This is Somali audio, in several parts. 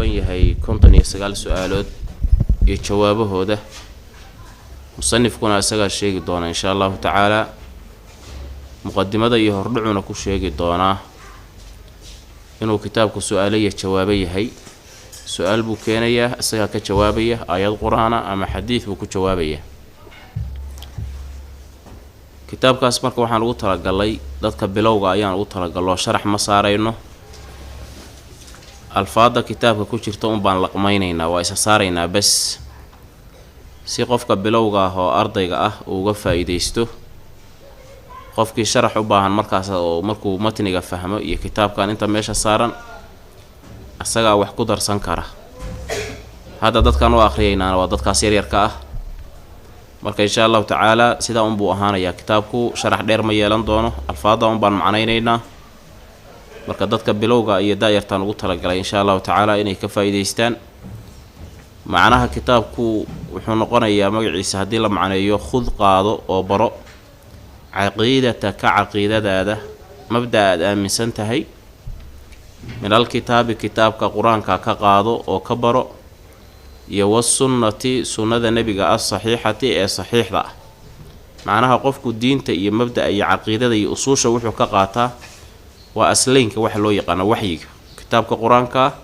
kooban yahay 59 su'aalood iyo jawaabahooda musanifkuna asaga sheegi doona insha Allah ta'ala muqaddimada iyo hordhacuna ku sheegi doona inuu kitaabku su'aalo iyo jawaabo yahay su'aal buu keenaya asaga ka jawaabaya ayad quraana ama xadiis buu ku jawaabaya kitaabkaas marka waxaan ugu talagalay dadka bilowga ayaan ugu talagalay sharax ma saarayno alfaada kitaabka ku jirta baan laqmaynaynaa waa isa saaraynaa bas si qofka bilowga ah oo ardayga ah uu uga faa'iideysto qofkii sharax u baahan markaas oo markuu matniga fahmo iyo kitaabkan inta meesha saaran asaga wax ku darsan kara hada dadkan oo akhriyayna waa dadkaas yaryarka ah marka insha Allah ta'ala sida buu ahaanaya kitaabku sharax dheer ma yeelan doono alfaada baan macnaynaynaa marka dadka bilowga iyo daayartan ugu talagalay insha Allah ta'ala inay ka faa'iideystaan macnaha kitaabku wuxuu noqonayaa magaciisa hadii la macneeyo khud qaado oo baro caqiidadaada mabda'aad aaminsan tahay min alkitaabi kitaabka quraanka ka qaado oo ka baro iyo wasunnati sunnada nabiga as-saxiixati ee saxiixda ah macnaha qofku diinta iyo mabda'a iyo caqiidada iyo usuusha wuxuu ka qaataa waa aslaynka wax loo yaqaan waxyiga kitaabka quraanka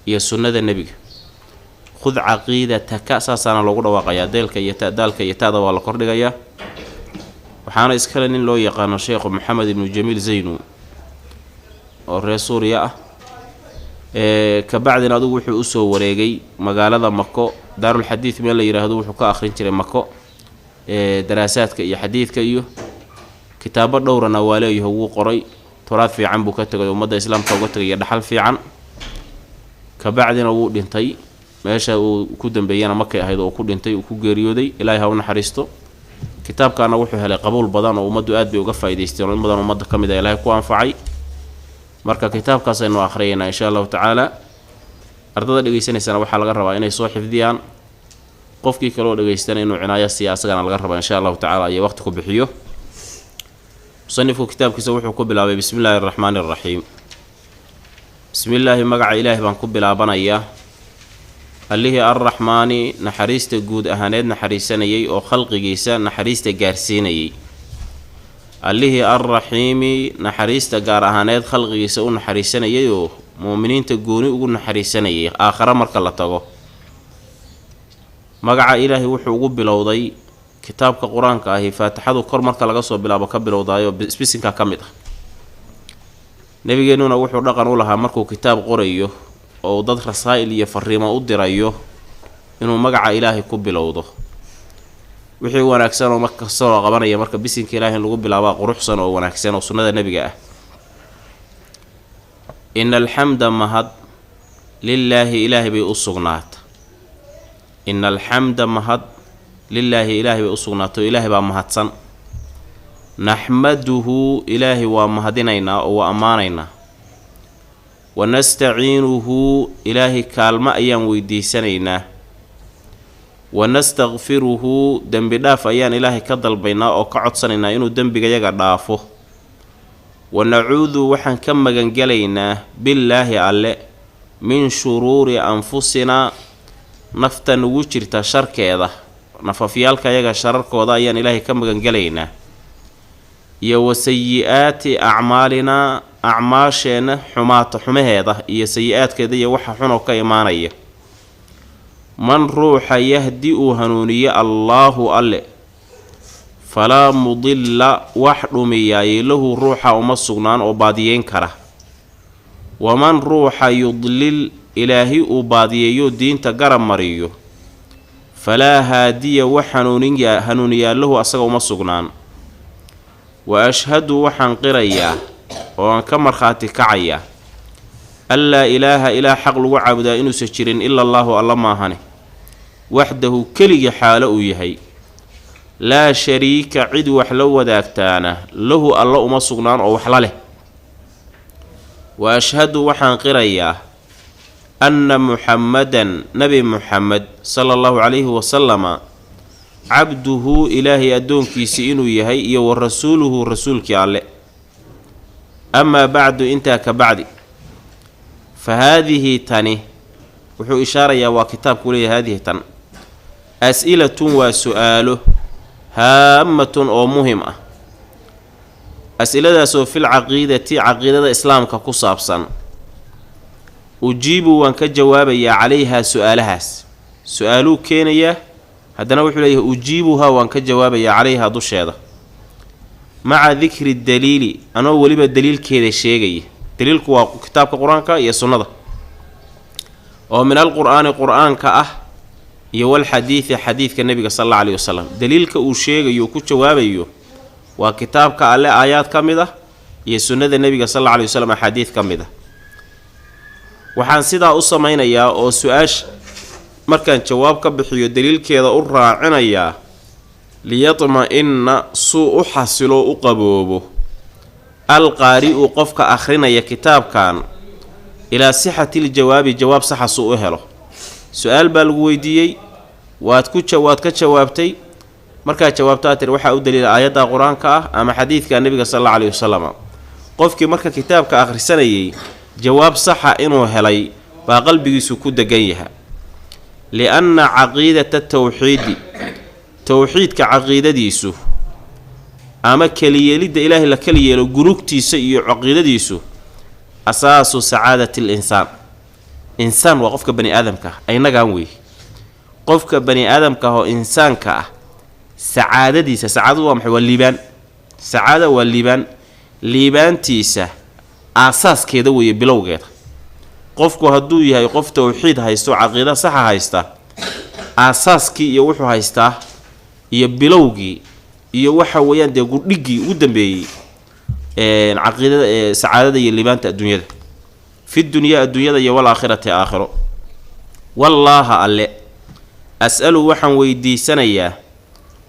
iyo sunnada nabiga khud caqiidataka saasana loogu dhawaaqayaa deelka iyo ta'daalka iyo taada waa la kordhigayaa waxaana iskale nin loo yaqaan Sheekh Maxamed ibn Jamil Zaynu oo reer Suuriya ah kabacdina adigu wuxuu u soo wareegay magaalada Mako daarul xadiis meel la yiraahdo wuxuu ka akhrin jiray Mako daraasaadka iyo xadiidka iyo kitaabo dhowrana waa leeyahay uu qoray turaad fiican buu ka tagay ummadda islaamka uga tagay dhaxal fiican kabacdina uu dhintay meesha uu ku dambeeyana Maka ahayd oo ku dhintay uu ku geeriyooday Ilaahay ha u naxariisto kitaabkaana wuxuu helay qabuul badan oo ummaddu aad bay uga faa'iideysteen ummadan ummadda kamid ah Ilaahay ku anfacay marka kitaabkaas aynu akhriyayna insha Allah ta'ala ardada dhageysanaysan waxa laga rabaa inay soo xifdiyaan qofkii kale oo dhageystana inuu cinaayo siyaasagana laga rabaa insha Allah ta'ala iyo waqti ku bixiyo musannifku kitaabkiisa wuxuu ku bilaabay bismillaahir rahmaanir rahiim bismillaahi magaca ilaahi baan ku bilaabanayaa allihii ar-rahmaani naxariista guud ahaaneed naxariisanayay oo khalqigiisa naxariista gaarsiinayay allihii ar-rahiimi naxariista gaar ahaaneed khalqigiisa u naxariisanayay oo muuminiinta gooni ugu naxariisanayay aakhira marka la tago magaca ilaahi wuxuu ugu bilowday kitaabka quraanka ah faatixadu kor marka laga soo bilaabo ka bilowdaayo bisinka kamid ah nabigeenuna wuxuu dhaqan u lahaa markuu kitaab qorayo oo dad rasaa'il iyo fariimo u dirayo inuu magaca ilaahi ku bilowdo wixii wanaagsan oo marka soo qabanaya marka bisinka ilaahi lagu bilaabo quruxsan oo wanaagsan oo sunnada nabiga ah innal hamda mahad lillahi ilaahi bay u sugnaat innal hamda mahad lillahi ilaahi bay u sugnaato ilaahi baa mahadsan nahmaduhu ilaahi waa mahadinaynaa oo waa amaanaynaa wanastaciinuhu ilaahi kaalma ayaan weydiisanaynaa wanastaghfiruhu dambi dhaaf ayaan ilaahi ka dalbaynaa oo ka codsanaynaa inuu dembigayaga dhaafo wanacuudu waxaan ka magangelaynaa billaahi alle min shuruuri anfusinaa nafta nugu jirta sharkeeda nafafyaalkayaga shararkooda ayaan ilaahi ka magangelaynaa iyo wasayi'aati acmaalinaa acmaasheena xumaheeda iyo sayi'aadkeeda iyo waxa xun oo ka imaanaya man ruuxa yahdi uu hanuuniye allaahu alle falaa mudilla wax dhumiyaaye lahu ruuxa uma sugnaan oo baadiyeyn kara waman ruuxa yudlil ilaahi uu baadiyeeyo diinta garab mariyo falaa haadiya wax hanuuniyaa lahu asaga uma sugnaan wa ashhadu waxaan qirayaa oo aan ka markhaati kacayaa allaa ilaaha ilaa xaq lagu caabudaa inuusan jirin ila allaahu alla maahane waxdahu keligii xaalo uu yahay laa shariika cid wax la wadaagtaana lahu alla uma sugnaan oo wax la leh wa ashhadu waxaan qirayaa anna muxammadan nabi muxamed sala allahu calayhi wasalama cabduhu ilaahay addoonkiisii inuu yahay iyo wa rasuuluhu rasuulkii alle amaa bacdu intaa ka bacdi fa haadihi tani وحو إشارة يا وكتاب كلية هذه تن أسئلة وسؤاله هامة أو مهمة أسئلة في العقيدة عقيدة الإسلام كقصابصا أجيب وانك جوابي عليها سؤالها سؤالو كينيا هدنا وحليه أجيبها وانك جوابي عليها ضشيدة مع ذكر الدليل أنا وليب الدليل كذا الشيء دليل كتاب القرآن يا سنة ومن القرآن كأه يوال حديث كالنبي صلى الله عليه وسلم دليل كأشيء يوكو جوابي وكتاب كأله آيات كامدة يا سنة النبي صلى الله عليه وسلم حديث كامدة waxaan sidaa u samaynayaa oo su'aash markaan jawaab ka bixiyo daliilkeeda u raacinayaa liyatma'inna suu u xasilo u qaboobo alqaari'u qofka akhrinaya kitaabkan ilaa sixatil jawaabi jawaab saxa suu u helo su'aal baa lagu weydiiyey waad ka jawaabtay markaa jawaabtaa tir waxaa u daliila aayadda quraanka ah ama xadiidka nabiga sallallahu alayhi wasallam qofkii marka kitaabka akhrisanayay جواب صح إنه هلي فقلبي سكود جيها لأن عقيدة التوحيد توحيد كعقيدة ديسو أما كليه لد إله لكليه لو جروكتي سي عقيدة ديسو أساس سعادة الإنسان إنسان وقفك بني آدم كه أين جانوي قفك بني آدم كه إنسان كه سعادة ديسة سعادة ومحو الليبان سعادة والليبان ليبان تيسة أساس كده ويبلو كده قفكو هدو يهي قف توحيد هايستو عقيدة صح هايستا أساس كي يوحو هايستا يبلوغي يوحو ويان دي قرقي ودن بي عقيدة سعادة يليبان الدنيا ده في الدنيا ده والآخرة آخره والله ألي أسأله وحن ويدي سنية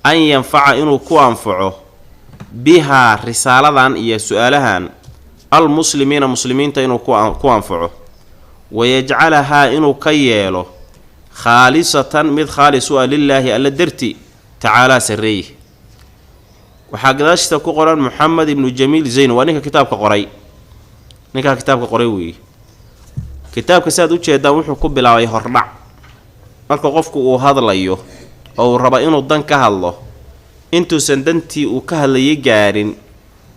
أن ينفع إنو كو أنفعه بها رسالة إيا سؤالها المسلمين مسلمين تينو كو أنفعه ويجعلها إنو كييله خالصة مد خالص لله ألا درتي تعالى سريه وحقداش تكو قرآن محمد بن جميل زين وانيكا كتابك قرأي نيكا كتابك قرأي كتابك ساد وجه وحو كبلا ويهرع marka qofku uu hadlayo oo raba inuu dan ka hadlo intuu sandantii uu ka hadlayay gaarin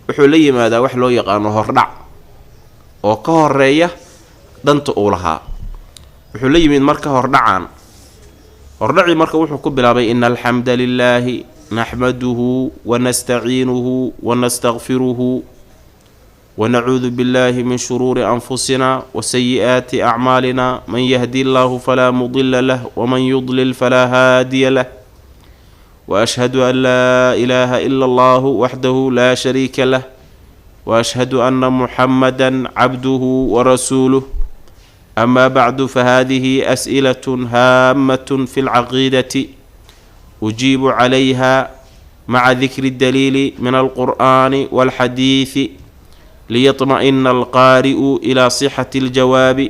wuxuu la yimaadaa wax loo yaqaan hordhac oo ka horeeya danta uu lahaa wuxuu la yimid marka hordhaci marka wuxuu ku bilaabay innal hamdalillahi nahmaduhu wa nasta'inuhu wa nastaghfiruhu ونعوذ بالله من شرور أنفسنا وسيئات أعمالنا من يهدي الله فلا مضل له ومن يضلل فلا هادي له وأشهد أن لا إله إلا الله وحده لا شريك له وأشهد أن محمدا عبده ورسوله أما بعد فهذه أسئلة هامة في العقيدة أجيب عليها مع ذكر الدليل من القرآن والحديث ليطمئن القارئ إلى صحة الجواب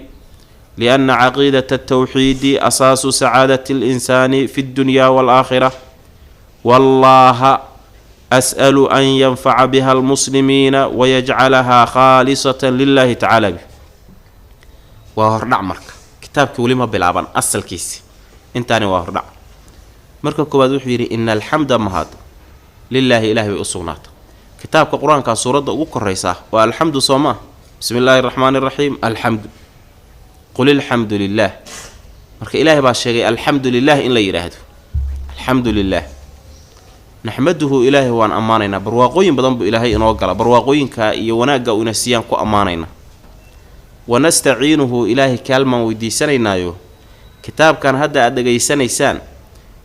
لأن عقيدة التوحيد أساس سعادة الإنسان في الدنيا والآخرة والله أسأل أن ينفع بها المسلمين ويجعلها خالصة لله تعالى وهرنع مرك كتابك ولما بلعبان أصل كيسي انتاني وهرنع مرك كبادو حيري إن الحمد مهاد لله إله بأصونات كتابك القرآن كان سورة أوك الرئيسة والحمد صوما بسم الله الرحمن الرحيم الحمد قل الحمد لله مرك إلهي باشيغي الحمد لله إن لا يرهده الحمد لله نحمده إلهي وان أمانينا برواقوين بضنب إلهي إنه وقال برواقوين كيوناقا ونسيان كو أمانينا ونستعينه إلهي كالما ويدي سنينايو كتاب كان هدا أدقى سنيسان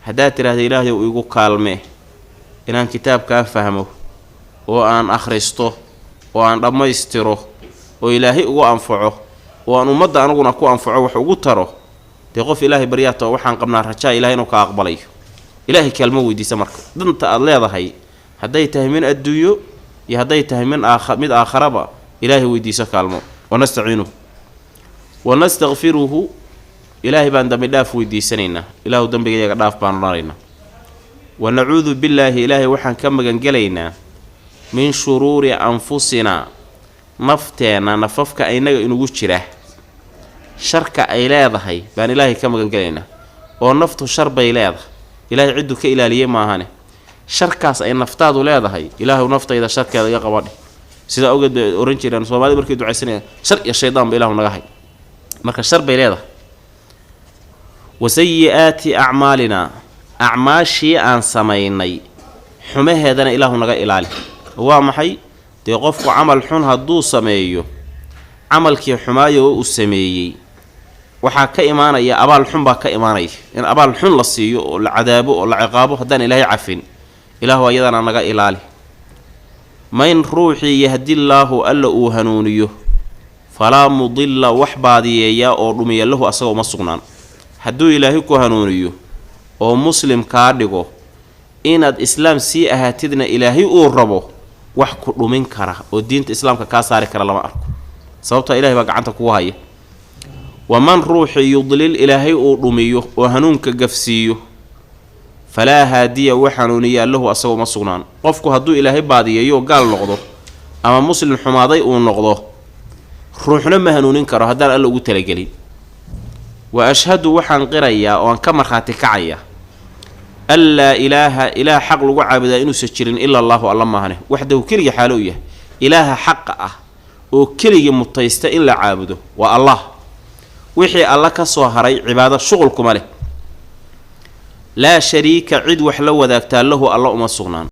هدا تراه إلهي ويقو كالمه إنان كتاب كافهمه وأن أخرسته وأن رميستره وإلهي أقو أنفعه وأن أمد أنه أكو أنفعه وحقو تره تقف إلهي برياته وحان قبنا رجاء إلهي نوكا أقبليه إلهي كالمو ويدي سمرك دنت الليضة هاي هديته من الديو يهديته من آخر با إلهي ويدي سكالمو ونستعينه ونستغفره إلهي بان دم داف ويدي سنينا إلهي دم بيجي داف بان رارينا ونعوذ بالله إلهي وحان كمغان قلينا من شرور أنفسنا نفتنا نففك أينك إنو جره sharka ay leedahay baan ilaahay ka magan galaynaa oo naftu shar bay leedahay ilaahay ciddu ka ilaaliyay maahane sharkaas ay naftaadu leedahay ilaahu naftayda sharkeeda iga qabadhi sida ogeed bay oran jireen Soomaalidu markay ducaysanayaan shar iyo shaydaan ba ilaahu naga hay marka shar bay leedahay wasayyi'aati a'maalina a'maashii aan samaynay xumaheedana ilaahu naga ilaali waa maxay dee qofku camal xun hadduu sameeyo camalkii xumaayo uu sameeyey waxaa ka imaanaya abaal xun baa ka imaanaya in abaal xun la siiyo oo la cadaabo oo la ciqaabo haddaan ilaahay cafin ilaahu ayadana naga ilaali mayn ruuxii yahdillaahu alla uu hanuuniyo falaa mudilla wax baadiyeeya oo dhumiya lahu asagoo ma sugnaan hadduu ilaahay ku hanuuniyo oo muslim kaa dhigo inaad islaam sii ahaatidna ilaahay uu rabo wax ku dhumin kara oo diinta islaamka kaa saari kara lama arko sababta ilaahay baa gacanta kugu haya waman ruuxi yudlil ilaahay uu dhumiyo oo hanuunka gafsiiyo falaa haadiya wax hanuuniyaa lahu asagoo ma sugnaan qofku hadduu ilaahay baadiyeeyo gaal noqdo ama muslim xumaaday uu noqdo ruuxna ma hanuunin karo haddaan alla ugu talagelin wa ashhadu waxaan qirayaa oo aan ka markhaati kacaya allaa ilaaha ilaah xaq lagu caabudaa inuusan jirin ila allaahu alla maahane waxdahu keliga xaalo u yahay ilaaha xaqa ah oo keligii mutaysta in la caabudo waa allah wixii alla ka soo haray cibaado shuqul kuma leh laa shariika cid wax la wadaagtaa lahu alla uma sugnaan